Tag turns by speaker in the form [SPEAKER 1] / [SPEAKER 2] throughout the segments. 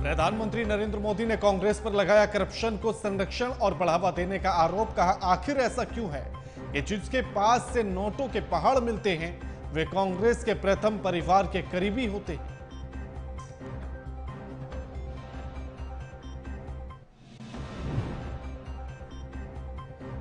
[SPEAKER 1] प्रधानमंत्री नरेंद्र मोदी ने कांग्रेस पर लगाया करप्शन को संरक्षण और बढ़ावा देने का आरोप। कहा, आखिर ऐसा क्यों है कि जिसके पास से नोटों के पहाड़ मिलते हैं वे कांग्रेस के प्रथम परिवार के करीबी होते हैं।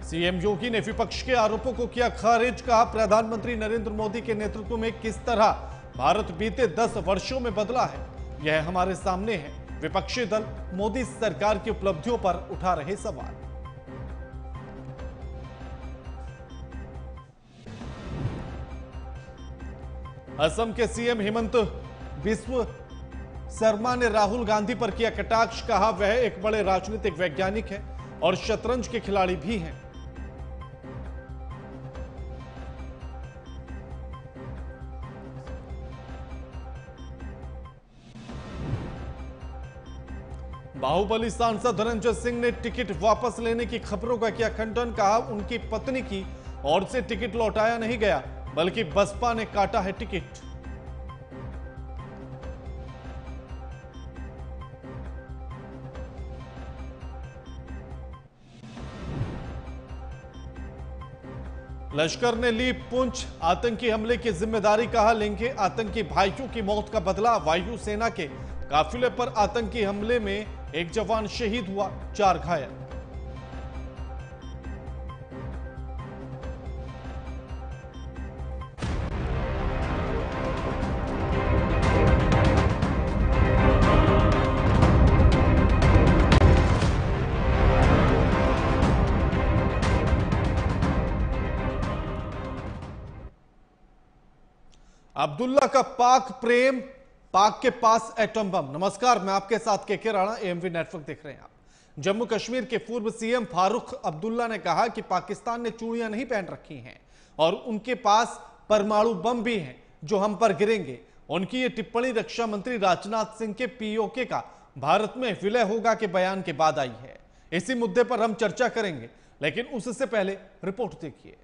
[SPEAKER 1] सीएम योगी ने विपक्ष के आरोपों को किया खारिज। कहा, प्रधानमंत्री नरेंद्र मोदी के नेतृत्व में किस तरह भारत बीते 10 वर्षों में बदला है यह हमारे सामने है। विपक्षी दल मोदी सरकार की उपलब्धियों पर उठा रहे सवाल। असम के सीएम हेमंत बिस्व शर्मा ने राहुल गांधी पर किया कटाक्ष। कहा, वह एक बड़े राजनीतिक वैज्ञानिक हैं और शतरंज के खिलाड़ी भी हैं। बाहुबली सांसद धनंजय सिंह ने टिकट वापस लेने की खबरों का किया खंडन। कहा, उनकी पत्नी की ओर से टिकट लौटाया नहीं गया बल्कि बसपा ने काटा है टिकट। लश्कर ने ली पुंछ आतंकी हमले की जिम्मेदारी। कहा, लेंगे आतंकी भाइयों की मौत का बदला। वायुसेना के काफिले पर आतंकी हमले में एक जवान शहीद हुआ, 4 घायल। अब्दुल्ला का पाक प्रेम, पाक के पास एटम बम। नमस्कार, मैं आपके साथ के राणा, एएमवी नेटवर्क देख रहे हैं आप। जम्मू कश्मीर के पूर्व सीएम फारूक अब्दुल्ला ने कहा कि पाकिस्तान ने चूड़ियां नहीं पहन रखी हैं और उनके पास परमाणु बम भी हैं जो हम पर गिरेंगे। उनकी ये टिप्पणी रक्षा मंत्री राजनाथ सिंह के पीओके का भारत में विलय होगा के बयान के बाद आई है। इसी मुद्दे पर हम चर्चा करेंगे, लेकिन उससे पहले रिपोर्ट देखिए।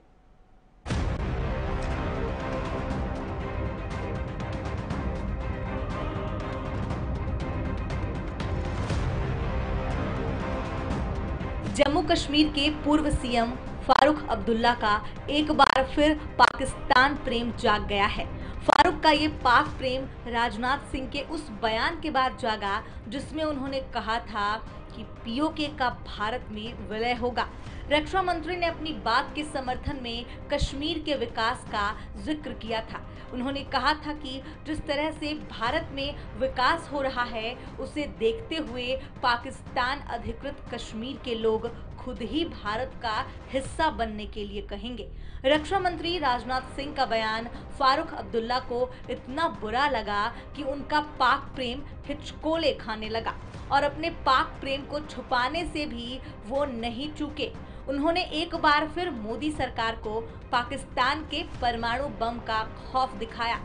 [SPEAKER 2] जम्मू कश्मीर के पूर्व सीएम फारूक अब्दुल्ला का एक बार फिर पाकिस्तान प्रेम जाग गया है। फारूक का ये पाक प्रेम राजनाथ सिंह के उस बयान के बाद जागा जिसमें उन्होंने कहा था कि पीओके का भारत में विलय होगा। रक्षा मंत्री ने अपनी बात के समर्थन में कश्मीर के विकास का जिक्र किया था। उन्होंने कहा था कि जिस तरह से भारत में विकास हो रहा है उसे देखते हुए पाकिस्तान अधिकृत कश्मीर के लोग खुद ही भारत का हिस्सा बनने के लिए कहेंगे। रक्षा मंत्री राजनाथ सिंह का बयान फारूक अब्दुल्ला को इतना बुरा लगा कि उनका पाक प्रेम हिचकोले खाने लगा और अपने पाक प्रेम को छुपाने से भी वो नहीं चूके। उन्होंने एक बार फिर मोदी सरकार को पाकिस्तान के परमाणु बम का खौफ दिखाया।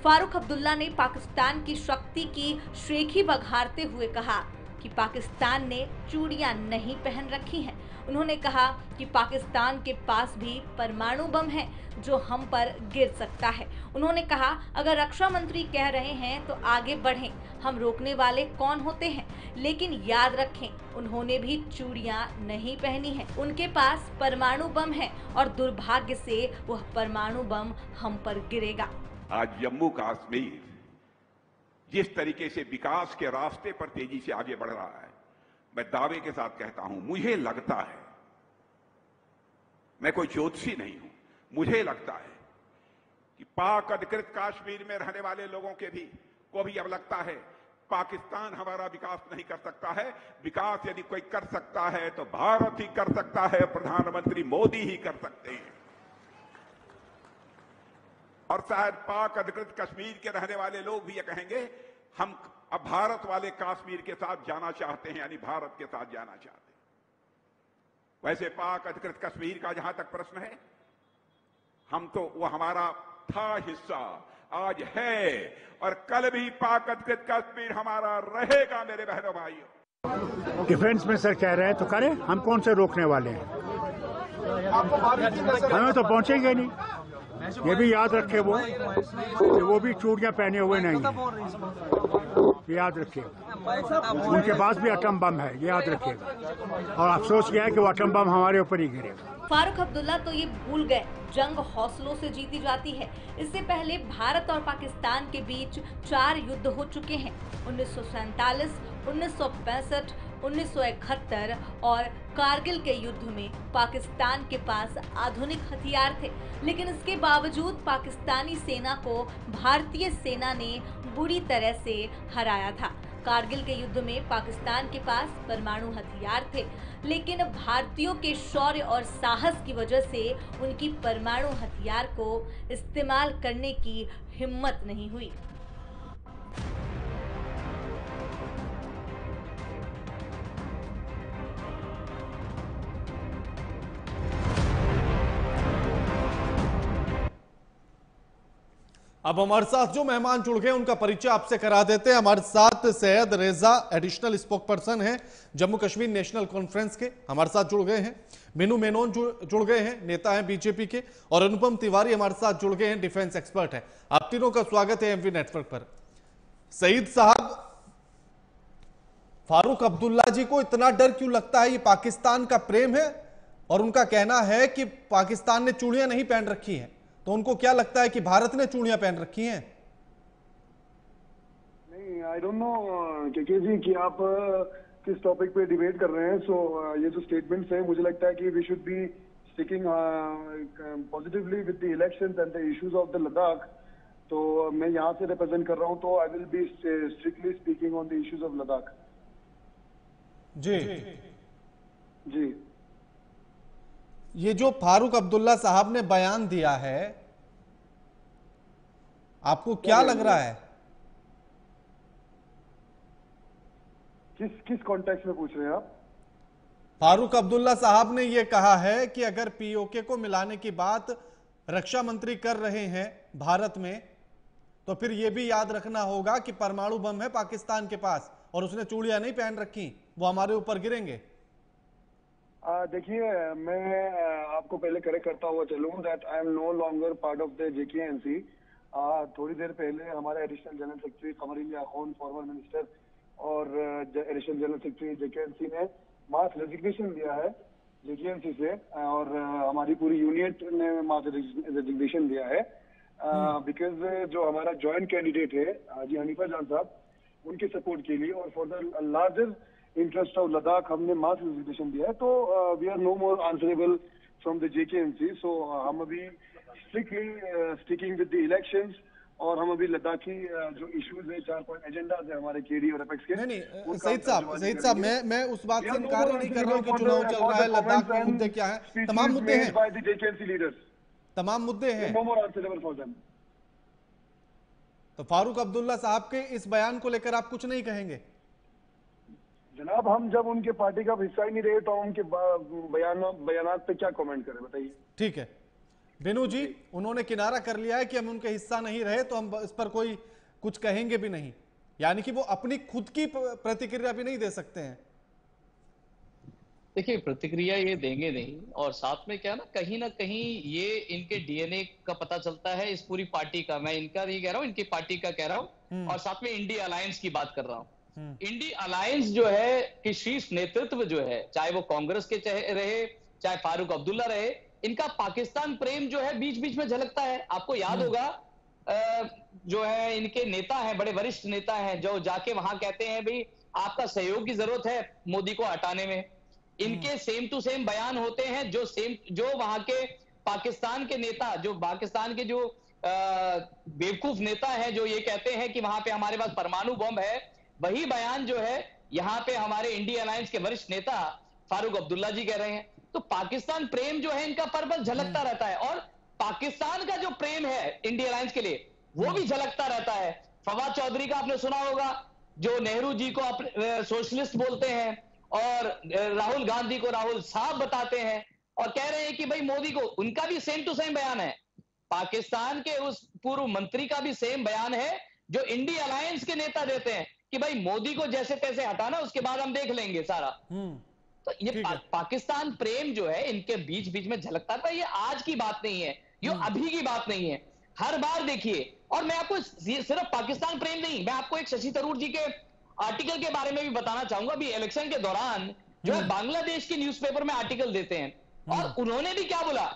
[SPEAKER 2] फारूक अब्दुल्ला ने पाकिस्तान की शक्ति की श्रेखी बघारते हुए कहा कि पाकिस्तान ने चूड़ियां नहीं पहन रखी हैं। उन्होंने कहा कि पाकिस्तान के पास भी परमाणु बम है जो हम पर गिर सकता है। उन्होंने कहा, अगर रक्षा मंत्री कह रहे हैं तो आगे बढ़ें, हम रोकने वाले कौन होते हैं। लेकिन याद रखें, उन्होंने भी चूड़ियां नहीं पहनी हैं। उनके पास परमाणु बम है और दुर्भाग्य से वह परमाणु बम हम पर गिरेगा।
[SPEAKER 3] आज जम्मू कश्मीर जिस तरीके से विकास के रास्ते पर तेजी से आगे बढ़ रहा है, मैं दावे के साथ कहता हूं, मुझे लगता है, मैं कोई ज्योतिषी नहीं हूं, मुझे लगता है कि पाक अधिकृत कश्मीर में रहने वाले लोगों को भी अब लगता है पाकिस्तान हमारा विकास नहीं कर सकता है। विकास यदि कोई कर सकता है तो भारत ही कर सकता है, प्रधानमंत्री मोदी ही कर सकते हैं। और शायद पाक अधिकृत कश्मीर के रहने वाले लोग भी ये कहेंगे, हम अब भारत वाले कश्मीर के साथ जाना चाहते हैं, यानी भारत के साथ जाना चाहते हैं। वैसे पाक अधिकृत कश्मीर का जहां तक प्रश्न है, हम तो वो हमारा था हिस्सा, आज है और कल भी पाक अधिकृत कश्मीर हमारा रहेगा। मेरे बहनों भाइयों,
[SPEAKER 4] डिफेंस में सर कह रहे हैं तो करें, हम कौन से रोकने वाले हैं। हमें तो पहुंचेंगे नहीं। ये भी याद रखे वो कि वो भी चूड़ियां पहने हुए नहीं है। ये याद रखिएगा। उनके पास भी एटम बम है, ये याद रखिएगा। और अफसोस यह है कि वो एटम बम हमारे ऊपर ही गिरेगा।
[SPEAKER 2] फारूक अब्दुल्ला तो ये भूल गए जंग हौसलों से जीती जाती है। इससे पहले भारत और पाकिस्तान के बीच 4 युद्ध हो चुके हैं। 1947, 1965, 1971 और कारगिल के युद्ध में पाकिस्तान के पास आधुनिक हथियार थे, लेकिन इसके बावजूद पाकिस्तानी सेना को भारतीय सेना ने बुरी तरह से हराया था। कारगिल के युद्ध में पाकिस्तान के पास परमाणु हथियार थे, लेकिन भारतीयों के शौर्य और साहस की वजह से उनकी परमाणु हथियार को इस्तेमाल करने की हिम्मत नहीं हुई।
[SPEAKER 1] अब हमारे साथ जो मेहमान जुड़ गए उनका परिचय आपसे करा देते हैं। हमारे साथ सैयद रेजा एडिशनल स्पोक पर्सन हैं जम्मू कश्मीर नेशनल कॉन्फ्रेंस के, हमारे साथ जुड़ गए हैं। मीनू मेनन जुड़ गए हैं, नेता हैं बीजेपी के। और अनुपम तिवारी हमारे साथ जुड़ गए हैं, डिफेंस एक्सपर्ट हैं। आप तीनों का स्वागत है एमवी नेटवर्क पर। सईद साहब, फारूक अब्दुल्ला जी को इतना डर क्यों लगता है? ये पाकिस्तान का प्रेम है और उनका कहना है कि पाकिस्तान ने चूड़ियां नहीं पहन रखी हैं, तो उनको क्या लगता है कि भारत ने चूड़ियां पहन रखी हैं?
[SPEAKER 5] नहीं, आई डोंट नो के जी कि आप किस टॉपिक पे डिबेट कर रहे हैं। सो ये जो स्टेटमेंट्स हैं, मुझे लगता है कि we should be sticking positively with the elections and the issues of the Ladakh. तो मैं यहाँ से रिप्रेजेंट कर रहा हूँ, तो I will be strictly speaking on the issues of Ladakh.
[SPEAKER 1] जी
[SPEAKER 5] जी,
[SPEAKER 1] ये जो फारूक अब्दुल्ला साहब ने बयान दिया है, आपको क्या लग रहा है?
[SPEAKER 5] किस कॉन्टेक्स्ट में पूछ रहे हैं आप?
[SPEAKER 1] फारूक अब्दुल्ला साहब ने यह कहा है कि अगर पीओके को मिलाने की बात रक्षा मंत्री कर रहे हैं भारत में, तो फिर यह भी याद रखना होगा कि परमाणु बम है पाकिस्तान के पास और उसने चूड़ियां नहीं पहन रखी, वो हमारे ऊपर गिरेंगे।
[SPEAKER 5] देखिए, मैं आपको पहले करेक्ट करता हुआ चलूं that I am no longer part of the JKNC। थोड़ी देर पहले हमारे एडिशनल जनरल सेक्रेटरी कमरिल्ला खान, फॉर्मर मिनिस्टर, और एडिशनल जनरल सेक्रेटरी JKNC ने मास रेजिग्नेशन दिया है JKNC से, और हमारी पूरी यूनिट ने मास रेजिग्नेशन दिया है बिकॉज जो हमारा ज्वाइंट कैंडिडेट है हाजी हनीफा जान साहब, उनके सपोर्ट के लिए और for the larger interest of Ladakh हमने मास रेजिग्नेशन दिया है। तो we are no more answerable from the JKNC। So हम अभी strictly sticking with the elections, और हम अभी लद्दाखी जो इश्यूज है, 4 पॉइंट एजेंडाज है हमारे KD और अपेक्स के।
[SPEAKER 1] नहीं, सईद साहब, मैं उस बात से इनकार नहीं कर रहा हूं कि चुनाव चल रहा है, लद्दाख में मुद्दे क्या है, तमाम मुद्दे हैं, तमाम मुद्दे हैं।
[SPEAKER 5] No more answerable for them.
[SPEAKER 1] तो फारूक अब्दुल्ला साहब के इस बयान को लेकर आप कुछ नहीं कहेंगे?
[SPEAKER 5] जनाब, हम जब उनके पार्टी का हिस्सा ही नहीं रहे तो उनके बयानात पे क्या कमेंट करें, बताइए।
[SPEAKER 1] ठीक है बिनू जी, उन्होंने किनारा कर लिया है कि हम उनके हिस्सा नहीं रहे तो हम इस पर कोई कुछ कहेंगे भी नहीं, यानी कि वो अपनी खुद की प्रतिक्रिया भी नहीं दे सकते हैं।
[SPEAKER 6] देखिए, प्रतिक्रिया ये देंगे नहीं, और साथ में क्या ना कहीं ये इनके DNA का पता चलता है इस पूरी पार्टी का। मैं इनका नहीं कह रहा हूँ, इनकी पार्टी का कह रहा हूँ, और साथ में इंडिया अलायंस की बात कर रहा हूँ। इंडिया अलायंस जो है कि शीर्ष नेतृत्व जो है, चाहे वो कांग्रेस के रहे, चाहे फारूक अब्दुल्ला रहे, इनका पाकिस्तान प्रेम जो है बीच बीच में झलकता है। आपको याद होगा जो है इनके नेता हैं, बड़े वरिष्ठ नेता हैं, जो जाके वहां कहते हैं भाई आपका सहयोग की जरूरत है मोदी को हटाने में। इनके सेम टू सेम बयान होते हैं जो वहां के पाकिस्तान के नेता, जो पाकिस्तान के जो बेवकूफ नेता हैं, जो ये कहते हैं कि वहां पे हमारे पास परमाणु बम है, वही बयान जो है यहाँ पे हमारे इंडिया अलायंस के वरिष्ठ नेता फारूक अब्दुल्ला जी कह रहे हैं। तो पाकिस्तान प्रेम जो है इनका पर्वत झलकता रहता है, और पाकिस्तान का जो प्रेम है इंडिया अलायंस के लिए वो भी झलकता रहता है। फवाद चौधरी का आपने सुना होगा, जो नेहरू जी को सोशलिस्ट बोलते हैं और राहुल गांधी को राहुल साहब बताते हैं, और कह रहे हैं कि भाई मोदी को, उनका भी सेम टू सेम बयान है। पाकिस्तान के उस पूर्व मंत्री का भी सेम बयान है जो इंडिया अलायंस के नेता देते हैं कि भाई मोदी को जैसे तैसे हटाना, उसके बाद हम देख लेंगे सारा। तो ये पाकिस्तान प्रेम जो है इनके बीच बीच में झलकता है। ये आज की बात नहीं है, ये अभी की बात नहीं है। हर बार देखिए, और मैं आपको सिर्फ पाकिस्तान प्रेम नहीं, मैं आपको एक शशि थरूर जी के आर्टिकल के बारे में भी बताना चाहूंगा। अभी इलेक्शन के दौरान जो है बांग्लादेश के न्यूज़पेपर में आर्टिकल देते हैं और उन्होंने भी क्या बोला,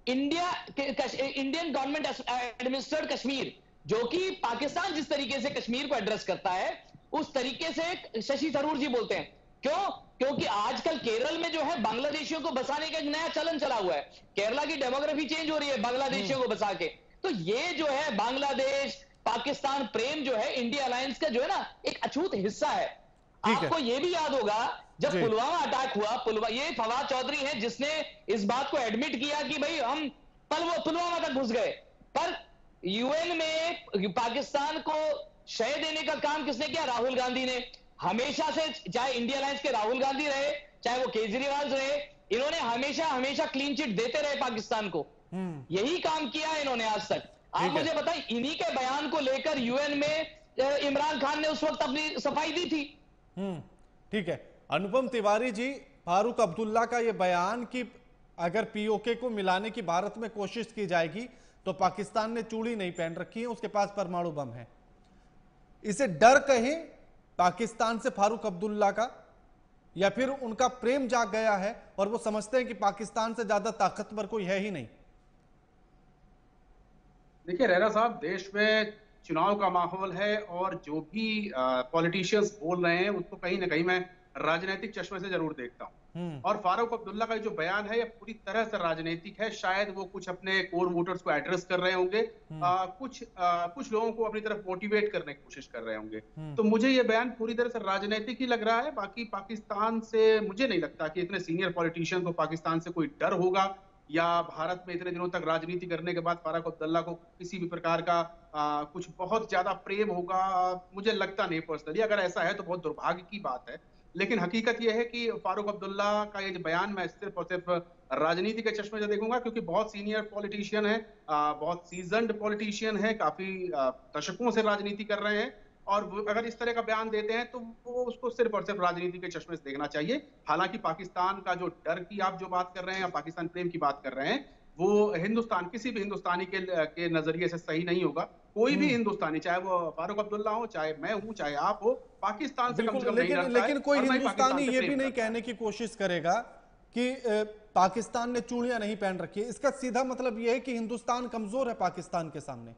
[SPEAKER 6] इंडियन गवर्नमेंट एडमिनिस्ट्रेड कश्मीर, जो कि पाकिस्तान जिस तरीके से कश्मीर को एड्रेस करता है उस तरीके से शशि थरूर जी बोलते हैं। क्यों? क्योंकि आजकल केरल में जो है बांग्लादेशियों को बसाने का एक नया चलन चला हुआ है। केरला की डेमोग्राफी चेंज हो रही है बांग्लादेशियों को बसा के। तो ये जो है बांग्लादेश पाकिस्तान प्रेम जो है इंडिया अलायंस का जो है ना एक अछूत हिस्सा है। आपको ये भी याद होगा जब पुलवामा अटैक हुआ, ये फवाद चौधरी है जिसने इस बात को एडमिट किया कि भाई हम पुलवामा तक घुस गए, पर यूएन में पाकिस्तान को शय देने का काम किसने किया? राहुल गांधी ने। हमेशा से चाहे इंडिया अलायंस के राहुल गांधी रहे, चाहे वो केजरीवाल रहे, इन्होंने हमेशा क्लीन चिट देते रहे पाकिस्तान को। यही काम किया है इन्होंने आज तक। आप मुझे बताएं, इन्हीं के बयान को लेकर यूएन में इमरान खान ने उस वक्त अपनी सफाई दी थी।
[SPEAKER 1] ठीक है अनुपम तिवारी जी, फारूक अब्दुल्ला का यह बयान कि अगर पीओके को मिलाने की भारत में कोशिश की जाएगी तो पाकिस्तान ने चूड़ी नहीं पहन रखी है, उसके पास परमाणु बम है, इसे डर कहें पाकिस्तान से फारूक अब्दुल्ला का, या फिर उनका प्रेम जाग गया है और वो समझते हैं कि पाकिस्तान से ज्यादा ताकतवर कोई है ही नहीं?
[SPEAKER 7] देखिए रेरा साहब, देश में चुनाव का माहौल है और जो भी पॉलिटिशियंस बोल रहे हैं उसको कहीं ना कहीं मैं राजनीतिक चश्मे से जरूर देखता हूं। और फारूक अब्दुल्ला का जो बयान है ये पूरी तरह से राजनीतिक है। शायद वो कुछ अपने कोर वोटर्स को एड्रेस कर रहे होंगे, कुछ लोगों को अपनी तरफ मोटिवेट करने की कोशिश कर रहे होंगे। तो मुझे ये बयान पूरी तरह से राजनीतिक ही लग रहा है। बाकी पाकिस्तान से मुझे नहीं लगता कि इतने सीनियर पॉलिटिशियन को पाकिस्तान से कोई डर होगा, या भारत में इतने दिनों तक राजनीति करने के बाद फारूक अब्दुल्ला को किसी भी प्रकार का कुछ बहुत ज्यादा प्रेम होगा, मुझे लगता नहीं पर्सनली। अगर ऐसा है तो बहुत दुर्भाग्य की बात है, लेकिन हकीकत यह है कि फारूक अब्दुल्ला का ये बयान मैं सिर्फ और सिर्फ राजनीति के चश्मे से देखूंगा, क्योंकि बहुत सीनियर पॉलिटिशियन है, बहुत सीजन्ड पॉलिटिशियन है, काफी दशकों से राजनीति कर रहे हैं, और अगर इस तरह का बयान देते हैं तो वो उसको सिर्फ और सिर्फ राजनीति के चश्मे से देखना चाहिए। हालांकि पाकिस्तान का जो डर की आप जो बात कर रहे हैं या पाकिस्तान प्रेम की बात कर रहे हैं, वो हिंदुस्तान किसी भी हिंदुस्तानी के नजरिए से सही नहीं होगा। कोई भी हिंदुस्तानी, चाहे वो फारूक अब्दुल्ला हो, चाहे मैं हूं, चाहे आप हो, पाकिस्तान से कम से कम नहीं डरता है।
[SPEAKER 1] लेकिन कोई हिंदुस्तानी ये भी नहीं कहने की कोशिश करेगा कि पाकिस्तान ने चूड़ियां नहीं पहन रखी है। इसका सीधा मतलब यह है कि हिंदुस्तान कमजोर है पाकिस्तान के सामने।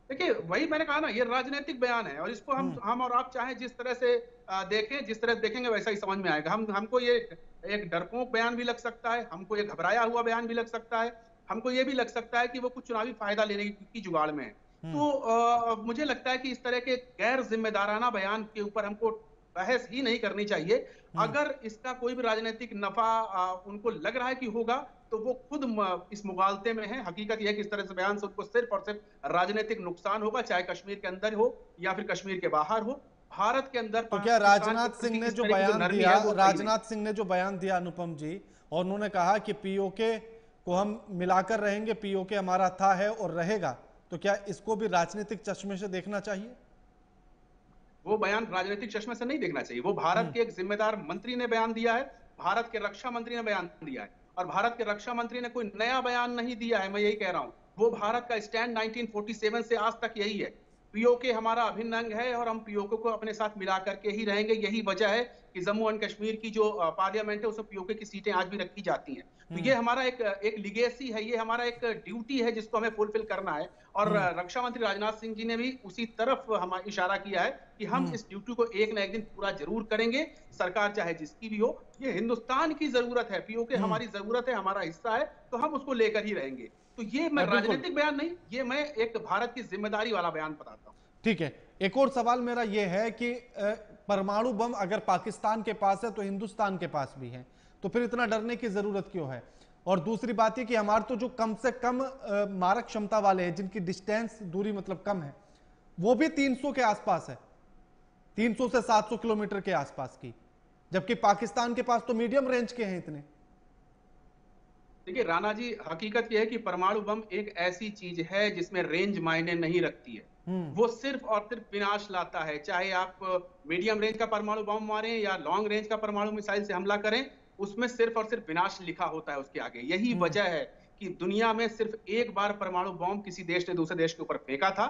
[SPEAKER 7] देखिए वही मैंने कहा ना, ये राजनीतिक बयान है और इसको हम और आप चाहे जिस तरह से देखें, जिस तरह देखेंगे वैसा ही समझ में आएगा। हमको ये एक डरपोक बयान भी लग सकता है, हमको एक घबराया हुआ बयान भी लग सकता है, हमको ये भी लग सकता है कि वो कुछ चुनावी फायदा लेने की जुगाड़ में है। तो मुझे लगता है कि इस तरह के गैर जिम्मेदाराना बयान के ऊपर हमको बहस ही नहीं करनी चाहिए। अगर इसका कोई भी राजनीतिक नफा उनको लग रहा है कि होगा तो वो खुद इस मुगालते में है। हकीकत यह है कि इस तरह से बयान से उनको सिर्फ और सिर्फ राजनीतिक नुकसान होगा, चाहे कश्मीर के अंदर हो या फिर कश्मीर के बाहर हो। भारत के अंदर
[SPEAKER 1] तो क्या राजनाथ सिंह ने जो बयान दिया अनुपम जी, और उन्होंने कहा कि पीओके को हम मिलाकर रहेंगे, पीओके हमारा था, है और रहेगा, तो क्या इसको भी राजनीतिक चश्मे से देखना चाहिए?
[SPEAKER 7] वो बयान राजनीतिक चश्मे से नहीं देखना चाहिए। वो भारत के एक जिम्मेदार मंत्री ने बयान दिया है, भारत के रक्षा मंत्री ने बयान दिया है, और भारत के रक्षा मंत्री ने कोई नया बयान नहीं दिया है। मैं यही कह रहा हूं, वो भारत का स्टैंड 1947 से आज तक यही है, पीओके हमारा अभिन्न अंग है और हम पीओके को अपने साथ मिला करके ही रहेंगे। यही वजह है कि जम्मू एंड कश्मीर की जो पार्लियामेंट है उसमें पीओके की सीटें आज भी रखी जाती हैं। तो ये हमारा एक लिगेसी है, ये हमारा एक ड्यूटी है जिसको हमें फुलफिल करना है। और रक्षा मंत्री राजनाथ सिंह जी ने भी उसी तरफ हमारा इशारा किया है कि हम इस ड्यूटी को एक न एक दिन पूरा जरूर करेंगे, सरकार चाहे जिसकी भी हो। ये हिंदुस्तान की जरूरत है, पीओके हमारी जरूरत है, हमारा हिस्सा है, तो हम उसको लेकर ही रहेंगे। तो ये मैं राजनीतिक बयान नहीं, ये मैं एक भारत की जिम्मेदारी वाला बयान बताता हूँ।
[SPEAKER 1] ठीक है, एक और सवाल मेरा यह है कि परमाणु बम अगर पाकिस्तान के पास है तो हिंदुस्तान के पास भी है, तो फिर इतना डरने की जरूरत क्यों है? और दूसरी बात यह कि हमारे तो जो कम से कम मारक क्षमता वाले हैं, जिनकी डिस्टेंस दूरी मतलब कम है, वो भी 300 के आसपास है, 300 से 700 किलोमीटर के आसपास की, जबकि पाकिस्तान के पास तो मीडियम रेंज के हैं इतने।
[SPEAKER 7] देखिए राणा जी, हकीकत यह है कि परमाणु बम एक ऐसी चीज है जिसमें रेंज मायने नहीं रखती है। वो सिर्फ और सिर्फ विनाश लाता है। चाहे आप मीडियम रेंज का परमाणु बम मारें या लॉन्ग रेंज का परमाणु मिसाइल से हमला करें, उसमें सिर्फ और सिर्फ विनाश लिखा होता है उसके आगे। यही वजह है कि दुनिया में सिर्फ एक बार परमाणु बॉम्ब किसी देश ने दूसरे देश के ऊपर फेंका था,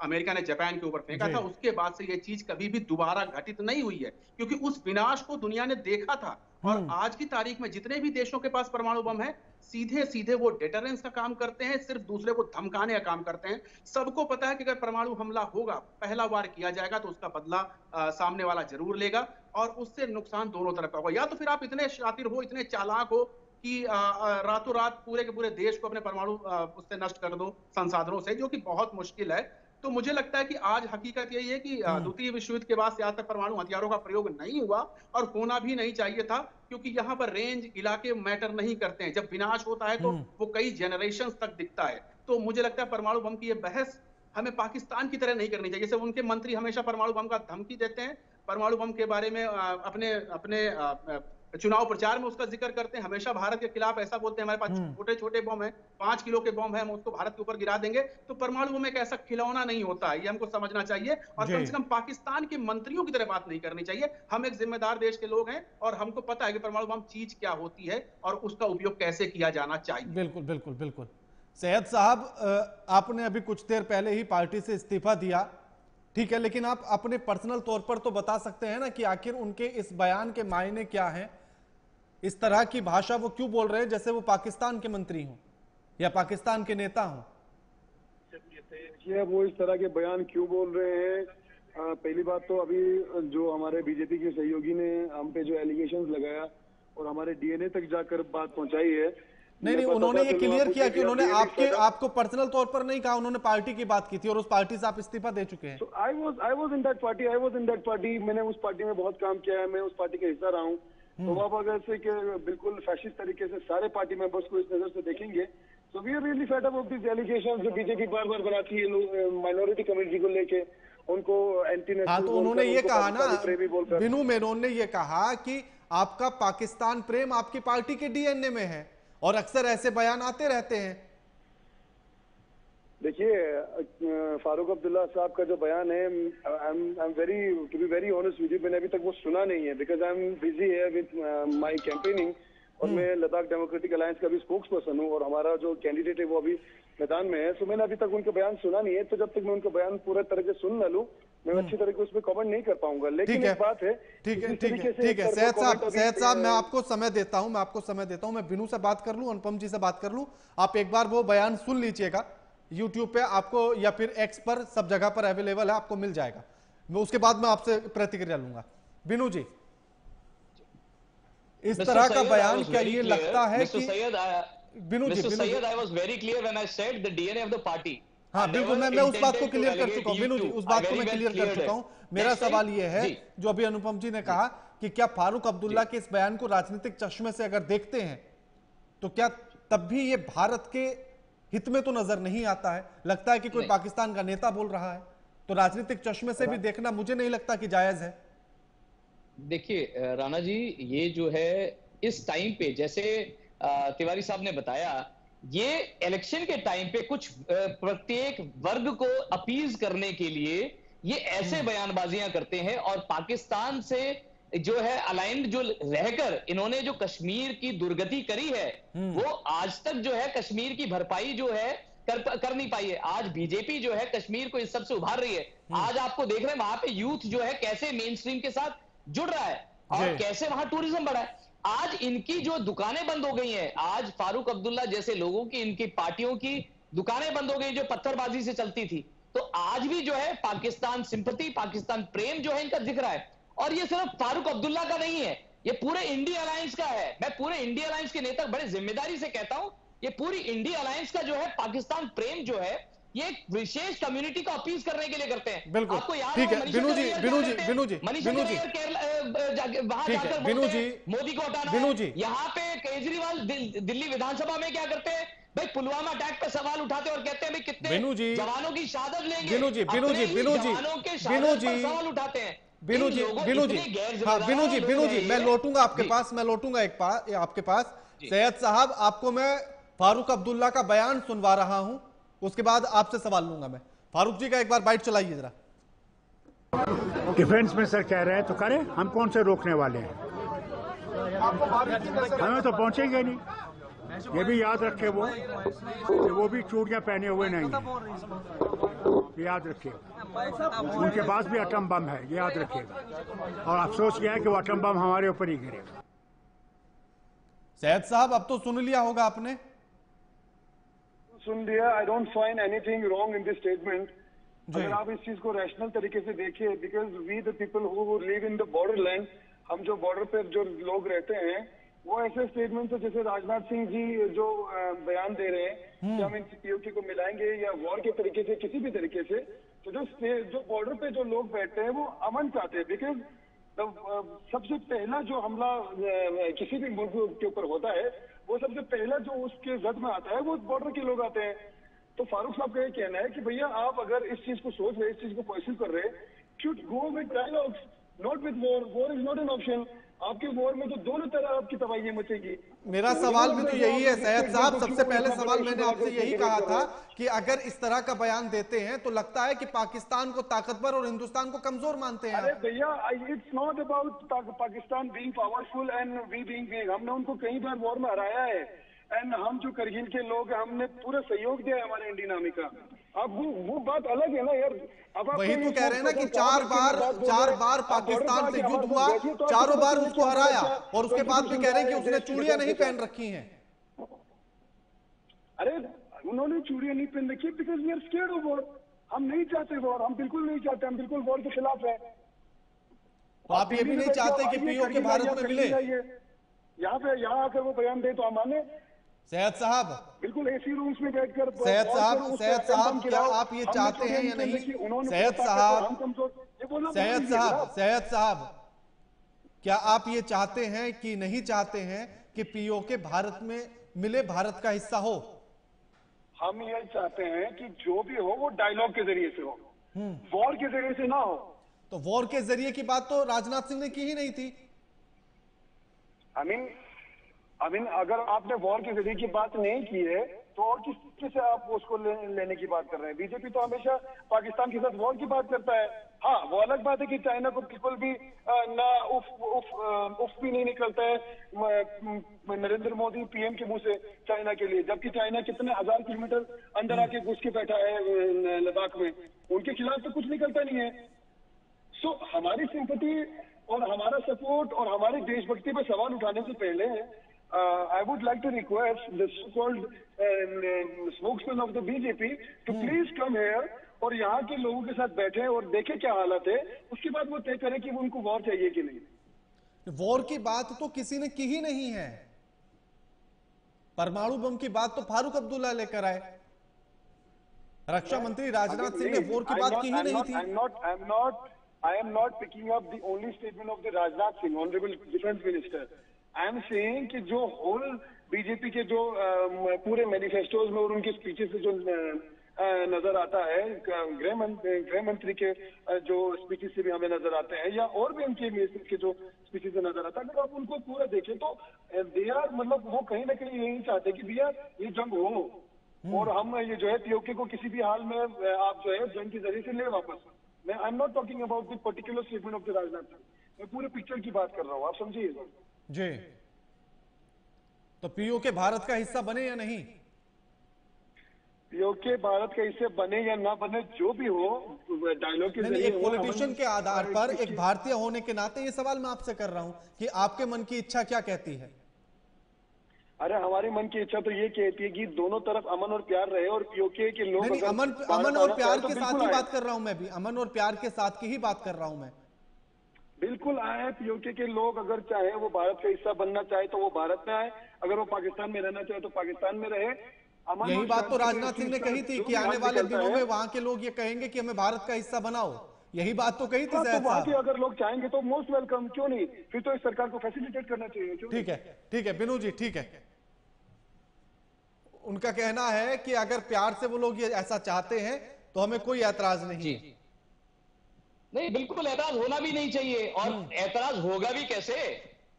[SPEAKER 7] अमेरिका ने जापान के ऊपर फेंका था। उसके बाद से ये चीज कभी भी दोबारा घटित नहीं हुई है, क्योंकि उस विनाश को दुनिया ने देखा था। और आज की तारीख में जितने भी देशों के पास परमाणु बम है, सीधे सीधे वो डेटरेंस का काम करते हैं, सिर्फ दूसरे को धमकाने का काम करते हैं। सबको पता है कि अगर परमाणु हमला होगा, पहला वार किया जाएगा, तो उसका बदला सामने वाला जरूर लेगा और उससे नुकसान दोनों तरफ का होगा। या तो फिर आप इतने शातिर हो, इतने चालाक हो कि रातों रात पूरे के पूरे देश को अपने परमाणु उससे नष्ट कर दो संसाधनों से, जो कि बहुत मुश्किल है। तो मुझे लगता है कि आज हकीकत यही है कि द्वितीय विश्व युद्ध के बाद से आज तक परमाणु हथियारों का प्रयोग नहीं हुआ और होना भी नहीं चाहिए था, क्योंकि यहाँ पर रेंज इलाके मैटर नहीं करते हैं। जब विनाश होता है तो वो कई जनरेशन तक दिखता है। तो मुझे लगता है परमाणु बम की ये बहस हमें पाकिस्तान की तरह नहीं करनी चाहिए। जैसे उनके मंत्री हमेशा परमाणु बम का धमकी देते हैं, परमाणु बम के बारे में अपने चुनाव प्रचार में उसका जिक्र करते हैं, हमेशा भारत के खिलाफ ऐसा बोलते हैं हमारे पास छोटे छोटे बम है, 5 किलो के बम है, हम उसको भारत के ऊपर गिरा देंगे। तो परमाणु बम एक ऐसा खिलौना नहीं होता है, ये हमको समझना चाहिए। और कम से कम पाकिस्तान के मंत्रियों की तरह बात नहीं करनी चाहिए। हम एक जिम्मेदार देश के लोग हैं और हमको पता है कि परमाणु बम चीज क्या होती है और उसका उपयोग कैसे किया जाना चाहिए।
[SPEAKER 1] बिल्कुल बिल्कुल बिल्कुल। सैयद साहब, आपने अभी कुछ देर पहले ही पार्टी से इस्तीफा दिया, ठीक है, लेकिन आप अपने पर्सनल तौर पर तो बता सकते हैं ना कि आखिर उनके इस बयान के मायने क्या हैं? इस तरह की भाषा वो क्यों बोल रहे हैं जैसे वो पाकिस्तान के मंत्री हों या पाकिस्तान के नेता हों?
[SPEAKER 5] ये वो इस तरह के बयान क्यों बोल रहे हैं? पहली बात तो अभी जो हमारे बीजेपी के सहयोगी ने हम पे जो एलिगेशंस लगाया और हमारे डीएनए तक जाकर बात पहुंचाई है।
[SPEAKER 1] नहीं, उन्होंने ये क्लियर किया कि उन्होंने आपको पर्सनल तौर पर नहीं कहा, उन्होंने पार्टी की बात की थी और उस पार्टी से आप इस्तीफा दे चुके हैं।
[SPEAKER 5] I was in that party. मैंने उस पार्टी में बहुत काम किया है, मैं उस पार्टी का हिस्सा रहा हूँ। तो आप अगर से कि बिल्कुल फैशिस्ट तरीके से सारे पार्टी मेंबर्स को इस नजर से देखेंगे, तो we are really fed up of this allegations जो बीजेपी बार बार बनाती है माइनॉरिटी कम्युनिटी को लेके, उनको एंटी नेशनल।
[SPEAKER 1] हाँ, तो उन्होंने ये कहा ना, बिनू मेनन ने ये कहा कि आपका पाकिस्तान प्रेम आपकी पार्टी के डीएनए में है और अक्सर ऐसे बयान आते रहते हैं।
[SPEAKER 5] देखिए, फारूक अब्दुल्ला साहब का जो बयान है, to be very honest with you, मैंने अभी तक वो सुना नहीं है, बिकॉज आई एम बिजी है विद माय कैंपेनिंग और मैं लद्दाख डेमोक्रेटिक अलायंस का भी स्पोक्स पर्सन हूँ और हमारा जो कैंडिडेट है वो अभी मैदान में है। तो मैंने अभी तक उनका बयान सुना नहीं है, तो जब तक मैं उनका बयान पूरा तरह से सुन न लूं, मैं अच्छी तरह से उसमें कमेंट नहीं कर पाऊंगा। लेकिन एक बात है,
[SPEAKER 1] ठीक है सैयद साहब, मैं आपको समय देता हूं, मैं बिनू से बात कर लूं, अनुपम जी से बात कर लूं। आप एक बार वो बयान सुन लीजिएगा, यूट्यूब पे आपको या फिर एक्स पर, सब जगह पर अवेलेबल है, आपको मिल जाएगा। मैं उसके बाद मैं आपसे प्रतिक्रिया लूंगा। बिनू जी, इस तरह का बयान क्या ये लगता है कि बिनू जी,
[SPEAKER 6] I was very clear when I said the DNA of the party.
[SPEAKER 1] हाँ बिल्कुल, मैं उस बात को क्लियर कर चुका हूँ बिनू जी, उस बात को मैं क्लियर कर चुका हूँ। मेरा सवाल ये है, जो अभी अनुपम जी ने कहा कि क्या फारूक अब्दुल्ला के इस बयान को राजनीतिक चश्मे से अगर देखते हैं तो क्या तब भी ये भारत के हित में तो नजर नहीं आता है? लगता है कि कोई पाकिस्तान का नेता बोल रहा है, तो राजनीतिक चश्मे से भी देखना मुझे नहीं लगता कि जायज है।
[SPEAKER 6] देखिए राणा जी, ये जो है इस टाइम पे, जैसे तिवारी साहब ने बताया, ये इलेक्शन के टाइम पे कुछ प्रत्येक वर्ग को अपीज करने के लिए ये ऐसे बयानबाजियां करते हैं और पाकिस्तान से जो है अलाइंड जो रहकर इन्होंने जो कश्मीर की दुर्गति करी है, वो आज तक जो है कश्मीर की भरपाई जो है कर नहीं पाई है। आज बीजेपी जो है कश्मीर को इस सब से उभार रही है। आज आपको देख रहे हैं वहां पे यूथ जो है कैसे मेन स्ट्रीम के साथ जुड़ रहा है और कैसे वहां टूरिज्म बढ़ा है। आज इनकी जो दुकानें बंद हो गई हैं, आज फारूक अब्दुल्ला जैसे लोगों की, इनकी पार्टियों की दुकानें बंद हो गई जो पत्थरबाजी से चलती थी। तो आज भी जो है पाकिस्तान सिंपैथी, पाकिस्तान प्रेम जो है इनका दिख रहा है। और ये सिर्फ फारूक अब्दुल्ला का नहीं है, ये पूरे इंडिया अलायंस का है। मैं पूरे इंडिया अलायंस के नेता बड़े जिम्मेदारी से कहता हूं, ये पूरी इंडिया अलायंस का जो है पाकिस्तान प्रेम जो है, ये एक विशेष कम्युनिटी को अपील करने के लिए करते हैं।
[SPEAKER 1] बिल्कुल,
[SPEAKER 6] आपको याद
[SPEAKER 1] ठीक है
[SPEAKER 6] बिनू जी, मोदी को हटाना है। यहाँ पे केजरीवाल दिल्ली विधानसभा में क्या करते हैं भाई, पुलवामा अटैक पे सवाल उठाते हैं और कहते हैं भाई कितने जवानों की शहादत लेंगे। सवाल उठाते हैं
[SPEAKER 1] बिनू जी, मैं लौटूंगा आपके पास, आपके पास। सैयद साहब, आपको मैं फारूक अब्दुल्ला का बयान सुनवा रहा हूं, उसके बाद आपसे सवाल लूंगा मैं। फारूक जी का एक बार बाइट चलाइए जरा।
[SPEAKER 4] डिफेंस में सर कह रहे हैं तो करें, हम कौन से रोकने वाले हैं? हमें तो पहुंचेंगे नहीं। ये भी याद रखे वो कि वो भी चूड़ियां पहने हुए नहीं है, याद रखिएगा। उनके पास भी एटम बम है, ये याद रखिएगा। और अफसोस यह है कि वो एटम बम हमारे ऊपर ही गिरेगा।
[SPEAKER 1] सैयद साहब, अब तो सुन लिया होगा आपने।
[SPEAKER 5] सुन लिया। I don't find anything wrong in this statement. अगर आप इस चीज को रैशनल तरीके से देखिए, because we the people who live in the border land, हम जो बॉर्डर पे जो लोग रहते हैं, वो ऐसे स्टेटमेंट है जैसे राजनाथ सिंह जी जो बयान दे रहे हैं कि हम इन पीओके को मिलाएंगे या वॉर के तरीके से, किसी भी तरीके से, तो जो बॉर्डर पे जो लोग बैठते हैं वो अमन चाहते हैं। बिकॉज सबसे पहला जो हमला किसी भी मुल्क के ऊपर होता है, वो सबसे पहला जो उसके जद में आता है वो बॉर्डर के लोग आते हैं। तो फारूक साहब का ये कहना है कि भैया आप अगर इस चीज को सोच रहे, इस चीज को परस्यू कर रहे, should go with dialogues, not with war. War is not an option. आपके वॉर में तो दोनों तरह आपकी तबाहियां मचेगी।
[SPEAKER 1] मेरा सवाल भी तो यही है सैयद साहब, सबसे पहले सवाल मैंने आपसे यही कहा था कि अगर इस तरह का बयान देते हैं तो लगता है कि पाकिस्तान को ताकतवर और हिंदुस्तान को कमजोर मानते हैं।
[SPEAKER 5] अरे भैया, it's not about Pakistan being powerful and we being weak. हमने उनको कई बार वॉर में हराया है, एंड हम जो करगिल के लोग हैं, हमने पूरा सहयोग दिया है हमारे इंडियन आर्मी का। अब वो बात अलग है ना यार। अब आप
[SPEAKER 1] वही तो कह रहे हैं ना कि चार बार पाकिस्तान से युद्ध हुआ, चारों बार उसको हराया, और उसके बाद भी कह रहे हैं कि उसने चूड़ियां नहीं पहन रखी हैं।
[SPEAKER 5] अरे उन्होंने चूड़ियां नहीं पहन रखी because we are scared of war. हम नहीं चाहते वॉर, हम बिल्कुल नहीं चाहते, हम बिल्कुल वॉर के खिलाफ है।
[SPEAKER 1] तो आप ये भी नहीं चाहते कि पीओके भारत में मिले?
[SPEAKER 5] यहाँ आकर वो बयान दे तो हम माने।
[SPEAKER 1] सैयद साहब,
[SPEAKER 5] बिल्कुल एसी रूम्स में बैठकर
[SPEAKER 1] सैयद साहब क्या आप ये चाहते हैं या नहीं? सैयद साहब क्या आप ये चाहते हैं कि नहीं चाहते हैं कि पीओके भारत में मिले, भारत का हिस्सा हो?
[SPEAKER 5] हम ये चाहते हैं कि जो भी हो वो डायलॉग के जरिए से हो, वॉर के जरिए से ना हो।
[SPEAKER 1] तो वॉर के जरिए की बात तो राजनाथ सिंह ने की ही नहीं थी।
[SPEAKER 5] आई मीन अगर आपने वॉर के जरिए की बात नहीं की है तो और किस तरीके से आप उसको लेने की बात कर रहे हैं? बीजेपी तो हमेशा पाकिस्तान के साथ वॉर की बात करता है। हाँ, वो अलग बात है कि चाइना को बिल्कुल भी ना उफ भी नहीं निकलता है नरेंद्र मोदी पीएम के मुंह से चाइना के लिए, जबकि चाइना कितने 1000 किलोमीटर अंदर आके घुस के बैठा है लद्दाख में, उनके खिलाफ तो कुछ निकलता नहीं है। सो हमारी सिंपैथी और हमारा सपोर्ट और हमारी देशभक्ति पे सवाल उठाने से पहले I would like to request the so-called spokesman of the BJP to please come here और यहाँ के लोगों के साथ बैठे और देखें क्या हालत है, उसके बाद वो तय करें कि वो उनको वॉर चाहिए कि नहीं।
[SPEAKER 1] वॉर की बात तो किसी ने की ही नहीं है। परमाणु बम की बात तो फारूक अब्दुल्ला लेकर आए। रक्षा मंत्री राजनाथ सिंह ने वॉर की बात की ही नहीं थी।
[SPEAKER 5] I am not picking up the only statement of the Rajnath Singh, Honorable Defense Minister. I am saying कि जो होल बीजेपी के जो पूरे मैनिफेस्टोज में और उनके स्पीचेस से जो नजर आता है, गृह मंत्री के जो स्पीचेस से भी हमें नजर आते हैं, या और भी उनके मिनिस्टर के जो स्पीचेस से नजर आता है, अगर आप उनको पूरा देखें तो दे आर मतलब वो कहीं ना कहीं यही चाहते कि भैया ये जंग हो और हम ये जो है पीओके को किसी भी हाल में आप जो है जंग के जरिए से ले वापस। मैं I am not talking about the particular statement of the Rajnath Singh, मैं पूरे पिक्चर की बात कर रहा हूँ, आप समझिए
[SPEAKER 1] जी। तो पीओके भारत का हिस्सा बने या नहीं?
[SPEAKER 5] पीओके भारत का हिस्सा बने या ना बने, जो भी हो डायलॉग के जरिए।
[SPEAKER 1] एक पॉलिटिशियन के आधार पर, एक भारतीय होने के नाते ये सवाल मैं आपसे कर रहा हूं कि आपके मन की इच्छा क्या कहती है?
[SPEAKER 5] अरे हमारे मन की इच्छा तो ये कहती है कि दोनों तरफ अमन और प्यार रहे और पीओके के लोग
[SPEAKER 1] अमन और प्यार के साथ ही बात कर रहा हूं मैं भी, अमन और प्यार के साथ की ही बात कर रहा हूं मैं।
[SPEAKER 5] बिल्कुल आए, पीओके के लोग अगर चाहे वो भारत का हिस्सा बनना चाहे तो वो भारत में आए, अगर वो पाकिस्तान में रहना चाहे तो पाकिस्तान में रहे।
[SPEAKER 1] यही बात तो राजनाथ सिंह ने कही थी कि आने वाले दिनों में वहां के लोग ये कहेंगे कि हमें भारत का हिस्सा बनाओ, यही बात तो कही थी।
[SPEAKER 5] तो वहां के अगर लोग चाहेंगे तो मोस्ट वेलकम, क्यों नहीं? फिर तो इस सरकार को फैसिलिटेट करना चाहिए।
[SPEAKER 1] ठीक है बिनू जी, ठीक है। उनका कहना है कि अगर प्यार से वो लोग ये ऐसा चाहते हैं तो हमें कोई ऐतराज नहीं।
[SPEAKER 6] नहीं, बिल्कुल ऐतराज होना भी नहीं चाहिए, और ऐतराज होगा भी कैसे?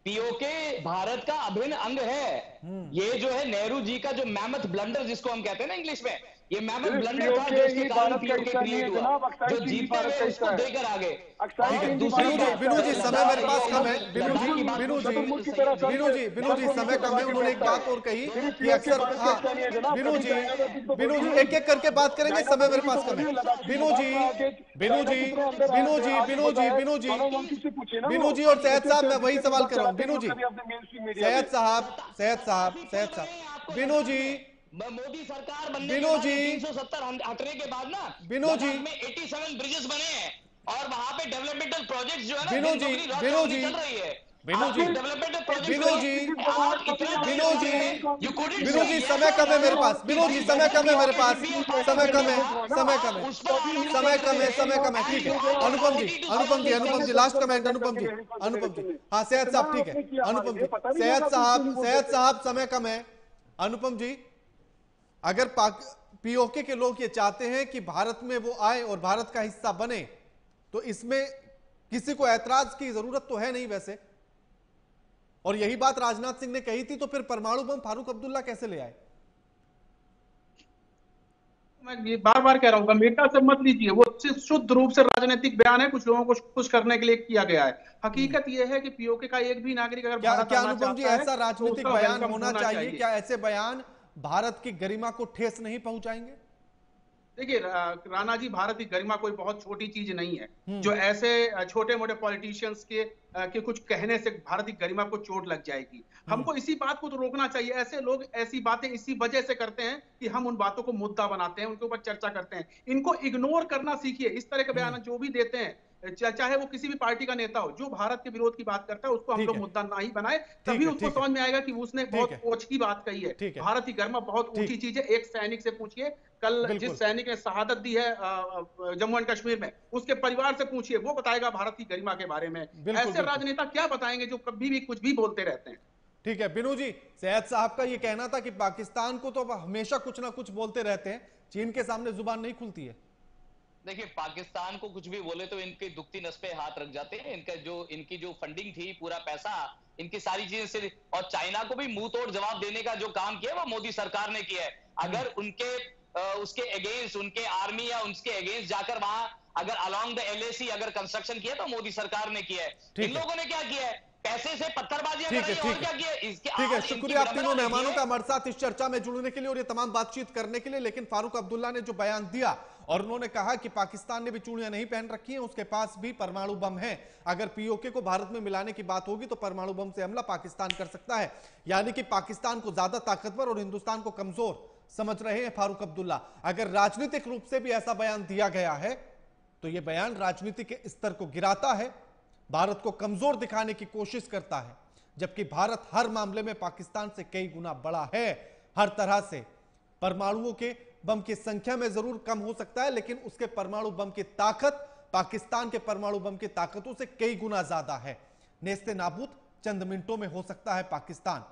[SPEAKER 6] पीओके भारत का अभिन्न अंग है। ये जो है नेहरू जी का जो मैमथ ब्लंडर जिसको हम कहते हैं ना इंग्लिश में, ये मैमथ ब्लंडर था जो इसके कारण पीओके क्रिएट हुआ, जो जीते हुए उसको देकर आ गए।
[SPEAKER 1] बिनू जी समय मेरे पास कम है। बिनू जी समय कम है। उन्होंने एक बात और कही कि अक्सर, हाँ बिनू जी एक एक करके बात करेंगे, समय मेरे पास कम है। बिनू जी और सैयद साहब, मैं वही सवाल कर रहा हूँ। बिनू जी, सैयद साहब, बिनू जी,
[SPEAKER 6] मोदी सरकार बनने
[SPEAKER 1] बिनू जी,
[SPEAKER 6] 370 हटने के बाद ना
[SPEAKER 1] बिनू जी
[SPEAKER 6] में 87 ब्रिजेस बने हैं और वहां पे डेवलपमेंटल प्रोजेक्ट्स जो है ना
[SPEAKER 1] बिनू जी,
[SPEAKER 6] चल रही है।
[SPEAKER 1] बिनू जी,
[SPEAKER 6] डेवलपमेंट प्रोजेक्ट
[SPEAKER 1] बिनू जी समय कम है मेरे पास। बिनू जी समय कम है मेरे पास। समय कम है। ठीक है अनुपम जी लास्ट कमेंट। अनुपम जी, हाँ सैयद साहब, ठीक है अनुपम जी, सैयद साहब समय कम है। अनुपम जी, अगर पीओके के लोग ये चाहते हैं कि भारत में वो आए और भारत का हिस्सा बने, तो इसमें किसी को ऐतराज की जरूरत तो है नहीं वैसे। और यही बात राजनाथ सिंह ने कही थी, तो फिर परमाणु बम फारूक अब्दुल्ला कैसे ले आए?
[SPEAKER 7] मैं ये बार बार कह रहा हूँ, गंभीरता से मत लीजिए। वो शुद्ध रूप से राजनीतिक बयान है, कुछ लोगों को खुश करने के लिए किया गया है। हकीकत यह है कि पीओके का एक भी नागरिक अगर
[SPEAKER 1] क्या अनुपम जी ऐसा राजनीतिक बयान होना चाहिए? क्या ऐसे बयान भारत की गरिमा को ठेस नहीं पहुंचाएंगे?
[SPEAKER 7] देखिए राणा जी, भारत की गरिमा कोई बहुत छोटी चीज नहीं है जो ऐसे छोटे मोटे पॉलिटिशियंस के कुछ कहने से भारत की गरिमा को चोट लग जाएगी। हमको इसी बात को तो रोकना चाहिए। ऐसे लोग ऐसी बातें इसी वजह से करते हैं कि हम उन बातों को मुद्दा बनाते हैं, उनके ऊपर चर्चा करते हैं। इनको इग्नोर करना सीखिए। इस तरह के बयान जो भी देते हैं, चाहे वो किसी भी पार्टी का नेता हो, जो भारत के विरोध की बात करता है उसको हम लोग मुद्दा ना ही बनाए, तभी उसको समझ में आएगा कि उसने बहुत ओछी बात कही है। भारत की गरिमा बहुत ऊंची चीज है। एक सैनिक से पूछिए, कल जिस सैनिक ने शहादत दी है जम्मू एंड कश्मीर में, उसके परिवार से पूछिए, वो बताएगा भारत की गरिमा के बारे में। ऐसे राजनेता क्या बताएंगे जो कभी भी कुछ भी बोलते रहते हैं।
[SPEAKER 1] ठीक है बिनू जी, सैयद साहब का ये कहना था कि पाकिस्तान को तो हमेशा कुछ ना कुछ बोलते रहते हैं, चीन के सामने जुबान नहीं खुलती है।
[SPEAKER 6] देखिए, पाकिस्तान को कुछ भी बोले तो इनके दुखती नस पे हाथ रख जाते हैं। इनकी जो फंडिंग थी, पूरा पैसा, इनकी सारी चीजें से, और चाइना को भी मुंह तोड़ जवाब देने का जो काम किया वो मोदी सरकार ने किया है। अगर उसके अगेंस्ट, उनके आर्मी या उसके अगेंस्ट जाकर वहां अगर अलोंग द एलएसी अगर कंस्ट्रक्शन किया तो मोदी सरकार ने किया है। इन लोगों ने क्या किया है? पैसे से पत्थरबाजियां कर रही है और क्या किया?
[SPEAKER 1] ठीक है, शुक्रिया आप तीनों मेहमानों का हमारे साथ इस चर्चा में जुड़ने के लिए और ये तमाम बातचीत करने के लिए। लेकिन फारूक अब्दुल्ला ने जो बयान दिया और उन्होंने कहा कि पाकिस्तान ने भी चूड़ियां नहीं पहन रखी हैं, उसके पास भी परमाणु बम है। अगर पीओके को भारत में मिलाने की बात होगी तो परमाणु बम से हमला पाकिस्तान कर सकता है। यानी कि पाकिस्तान को ज्यादा ताकतवर और हिंदुस्तान को कमजोर समझ रहे हैं फारूक अब्दुल्ला। अगर राजनीतिक रूप से भी ऐसा बयान दिया गया है तो यह बयान राजनीति के स्तर को गिराता है, भारत को कमजोर दिखाने की कोशिश करता है, जबकि भारत हर मामले में पाकिस्तान से कई गुना बड़ा है। हर तरह से परमाणुओं के बम की संख्या में जरूर कम हो सकता है, लेकिन उसके परमाणु बम की ताकत पाकिस्तान के परमाणु बम की ताकतों से कई गुना ज्यादा है। नेस्ते नाबूद चंद मिनटों में हो सकता है पाकिस्तान।